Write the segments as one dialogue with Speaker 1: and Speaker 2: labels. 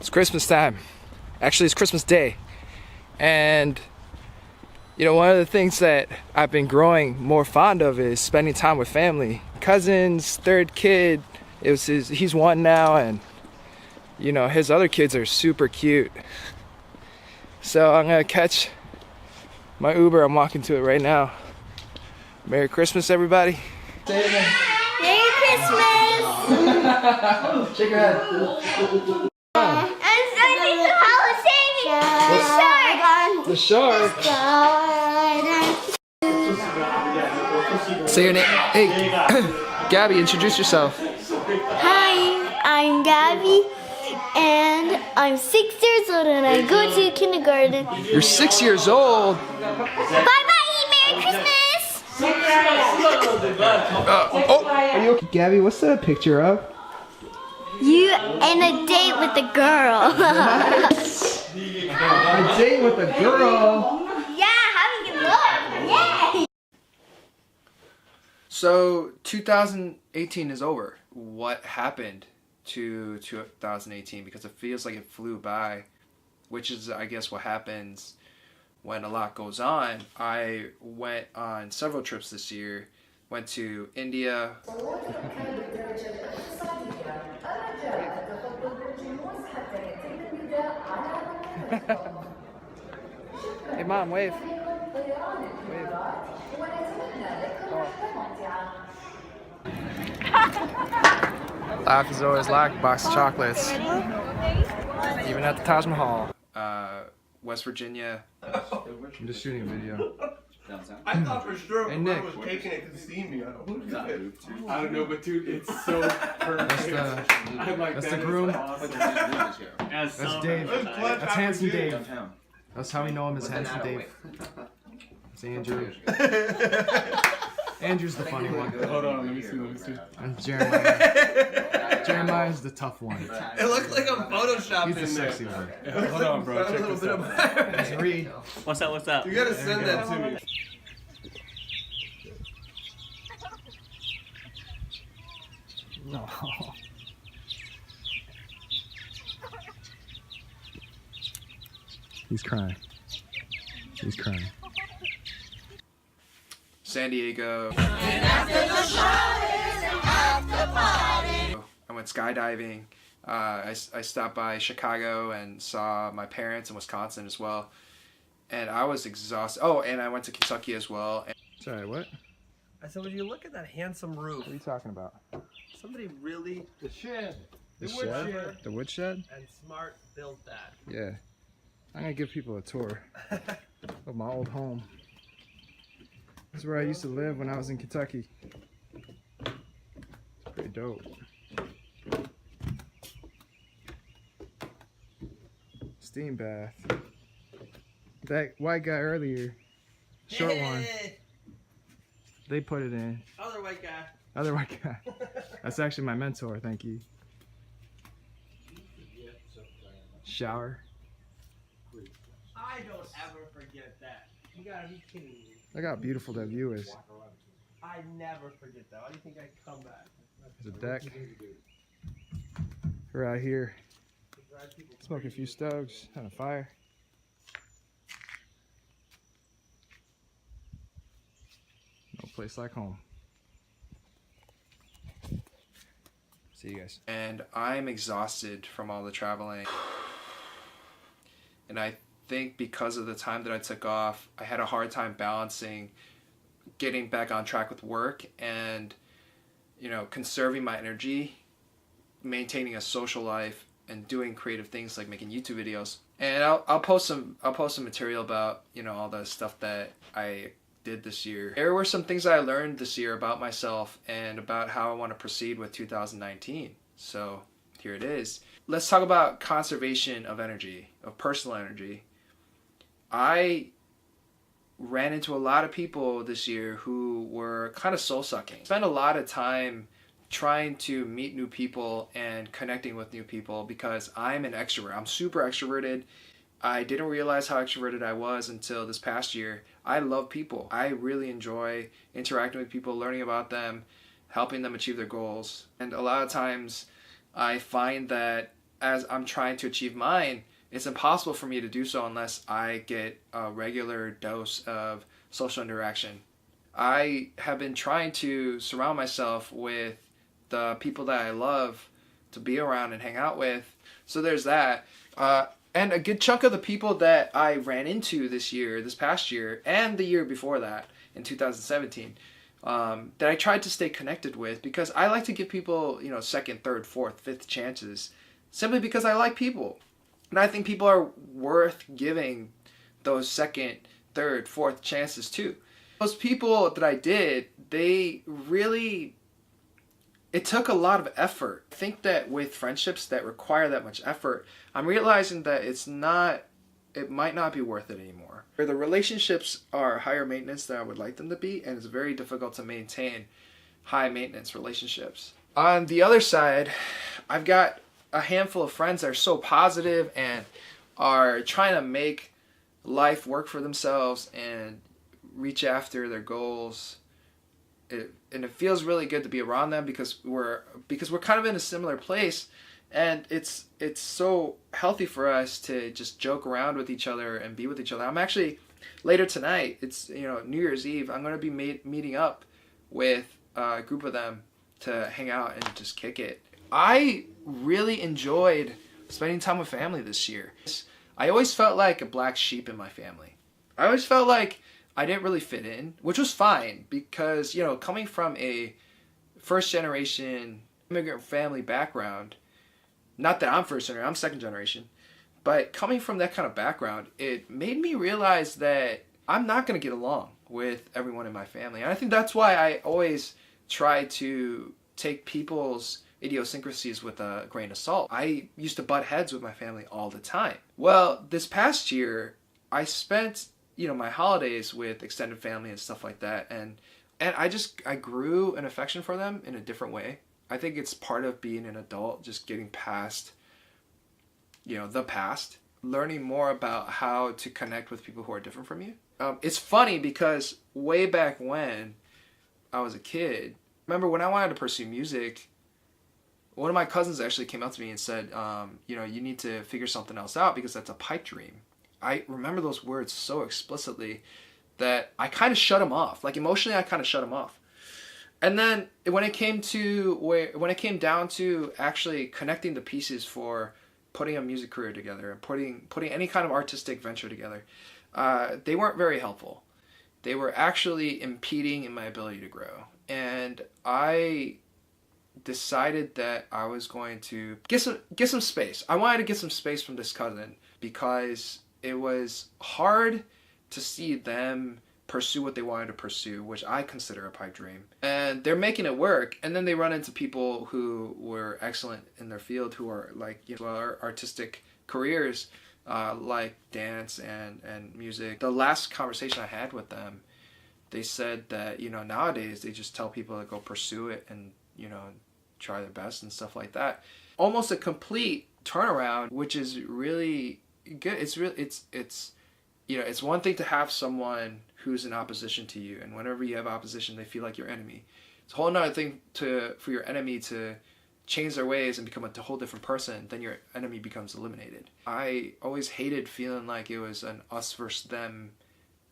Speaker 1: It's Christmas time. Actually, it's Christmas Day. And, you know, one of the things that I've been growing more fond of is spending time with family. Cousins, third kid, he's one now, and, you know, his other kids are super cute. So I'm gonna catch my Uber. I'm walking to it right now. Merry Christmas, everybody. Say it again.
Speaker 2: Merry Christmas!
Speaker 1: Shake your head.
Speaker 2: I'm starting the Holiday. The shark!
Speaker 1: Say your name. Hey, Gabby, introduce yourself.
Speaker 2: Hi, I'm Gabby, and I'm 6 years old, and I go to kindergarten.
Speaker 1: You're 6 years old.
Speaker 2: Bye-bye, Merry Christmas!
Speaker 1: Are you okay? Gabby, what's that picture of?
Speaker 2: You and a date with a girl.
Speaker 1: A date with a girl.
Speaker 2: Yeah, having a look. Yeah.
Speaker 1: So 2018 is over. What happened to 2018? Because it feels like it flew by, which is, I guess, what happens when a lot goes on. I went on several trips this year. Went to India. Hey mom, wave. Wave. Life is always like a box of chocolates. Even at the Taj Mahal. West Virginia. I'm just shooting a video.
Speaker 3: I thought for sure
Speaker 1: Hey,
Speaker 3: whoever
Speaker 1: Nick.
Speaker 3: was taking it could see me. Who's that? I don't know, but dude, it's so perfect. I'm like,
Speaker 1: That's
Speaker 3: that
Speaker 1: the
Speaker 3: is
Speaker 1: groom.
Speaker 3: awesome.
Speaker 1: That's Dave. That's Handsome Dave. That's how we know him as Handsome Dave. It's Andrew. Andrew's the funny one.
Speaker 3: Hold on, let me see.
Speaker 1: And Jeremiah. Jeremiah's the tough one.
Speaker 3: It looks like I'm photoshopped
Speaker 1: He's the
Speaker 3: in there.
Speaker 1: sexy one.
Speaker 3: Yeah, hold on, bro. Check this out.
Speaker 1: That's Reed.
Speaker 4: What's up?
Speaker 3: You gotta send that to me.
Speaker 1: No. He's crying. He's crying. San Diego. I went skydiving. I stopped by Chicago and saw my parents in Wisconsin as well. And I was exhausted. Oh, and I went to Kentucky as well. Sorry, what?
Speaker 5: I said, would you look at that handsome roof?
Speaker 1: What are you talking about?
Speaker 5: Somebody really
Speaker 3: The shed.
Speaker 1: The
Speaker 5: woodshed.
Speaker 1: shed? The woodshed?
Speaker 5: and smart built that.
Speaker 1: Yeah. I'm gonna give people a tour of my old home. This is where I used to live when I was in Kentucky. It's pretty dope. Steam bath. That white guy earlier, short one, they put it in.
Speaker 5: Other white guy.
Speaker 1: Other white guy. That's actually my mentor, thank you. Shower.
Speaker 5: I don't ever forget that. You gotta be kidding me.
Speaker 1: Look how beautiful that view is.
Speaker 5: I never forget that. Why do you think I come back?
Speaker 1: There's a deck. We're out here smoking a few stoves on a fire. No place like home. See you guys. And I'm exhausted from all the traveling. And I think because of the time that I took off, I had a hard time balancing getting back on track with work and, you know, conserving my energy, maintaining a social life, and doing creative things like making YouTube videos. And I'll post some material about, you know, all the stuff that I did this year. There were some things that I learned this year about myself and about how I want to proceed with 2019. So here it is. Let's talk about conservation of energy, of personal energy. I ran into a lot of people this year who were kind of soul-sucking. Spent a lot of time trying to meet new people and connecting with new people because I'm an extrovert. I'm super extroverted. I didn't realize how extroverted I was until this past year. I love people. I really enjoy interacting with people, learning about them, helping them achieve their goals. And a lot of times I find that as I'm trying to achieve mine, it's impossible for me to do so unless I get a regular dose of social interaction. I have been trying to surround myself with the people that I love to be around and hang out with. So there's that. And a good chunk of the people that I ran into this past year, and the year before that, in 2017, that I tried to stay connected with, because I like to give people, second, third, fourth, fifth chances, simply because I like people. And I think people are worth giving those second, third, fourth chances to. Those people that I did, it took a lot of effort. I think that with friendships that require that much effort, I'm realizing that it might not be worth it anymore. The relationships are higher maintenance than I would like them to be, and it's very difficult to maintain high maintenance relationships. On the other side, I've got a handful of friends that are so positive and are trying to make life work for themselves and reach after their goals. And it feels really good to be around them because we're kind of in a similar place, and it's so healthy for us to just joke around with each other and be with each other. I'm actually later tonight, it's New Year's Eve, I'm going to be meeting up with a group of them to hang out and just kick it. I really enjoyed spending time with family this year. I always felt like a black sheep in my family. I always felt like I didn't really fit in, which was fine because, coming from a first generation immigrant family background, not that I'm first generation, I'm second generation, but coming from that kind of background, it made me realize that I'm not going to get along with everyone in my family. And I think that's why I always try to take people's idiosyncrasies with a grain of salt. I used to butt heads with my family all the time. Well, this past year, I spent my holidays with extended family and stuff like that, and I grew an affection for them in a different way. I think it's part of being an adult, just getting past the past, learning more about how to connect with people who are different from you. It's funny because way back when I was a kid, remember when I wanted to pursue music, one of my cousins actually came up to me and said, you need to figure something else out because that's a pipe dream. I remember those words so explicitly that I kind of shut him off. Like emotionally, I kind of shut him off. And then when it came down to actually connecting the pieces for putting a music career together and putting any kind of artistic venture together, they weren't very helpful. They were actually impeding in my ability to grow. And I decided that I was going to get some space. I wanted to get some space from this cousin because it was hard to see them pursue what they wanted to pursue, which I consider a pipe dream. And they're making it work, and then they run into people who were excellent in their field, who are artistic careers, like dance and music. The last conversation I had with them, they said that, nowadays they just tell people to go pursue it and, try their best and stuff like that. Almost a complete turnaround, which is really good. It's one thing to have someone who's in opposition to you, and whenever you have opposition, they feel like your enemy. It's a whole nother thing for your enemy to change their ways and become a whole different person. Then your enemy becomes eliminated. I always hated feeling like it was an us versus them,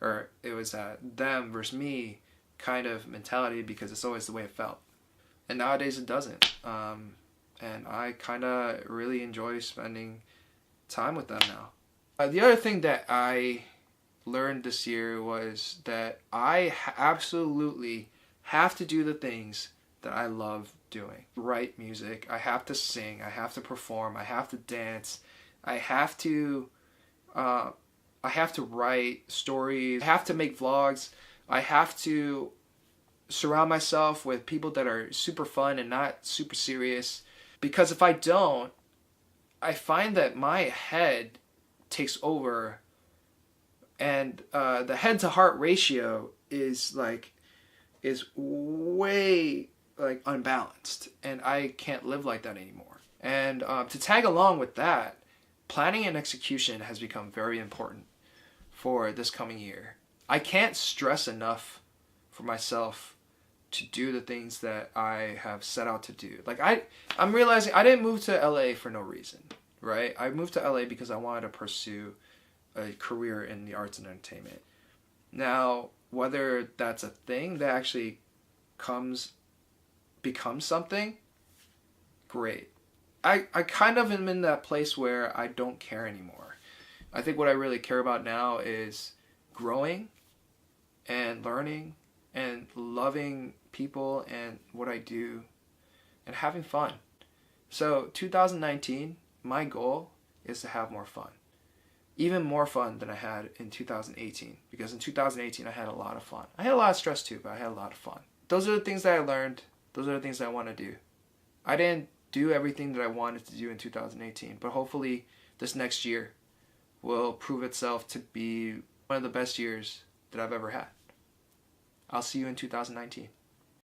Speaker 1: or it was a them versus me kind of mentality, because it's always the way it felt. And nowadays it doesn't. And I kind of really enjoy spending time with them now. The other thing that I learned this year was that I absolutely have to do the things that I love doing. Write music, I have to sing, I have to perform, I have to dance, I have to write stories, I have to make vlogs, I have to surround myself with people that are super fun and not super serious. Because if I don't, I find that my head takes over, and the head to heart ratio is way unbalanced, and I can't live like that anymore. And to tag along with that, planning and execution has become very important for this coming year. I can't stress enough for myself to do the things that I have set out to do. I'm realizing I didn't move to LA for no reason. right? I moved to LA because I wanted to pursue a career in the arts and entertainment. Now, whether that's a thing that actually becomes something, great. I kind of am in that place where I don't care anymore. I think what I really care about now is growing and learning and loving people and what I do and having fun. So 2019, my goal is to have more fun. Even more fun than I had in 2018. Because in 2018, I had a lot of fun. I had a lot of stress too, but I had a lot of fun. Those are the things that I learned. Those are the things that I want to do. I didn't do everything that I wanted to do in 2018, but hopefully this next year will prove itself to be one of the best years that I've ever had. I'll see you in 2019.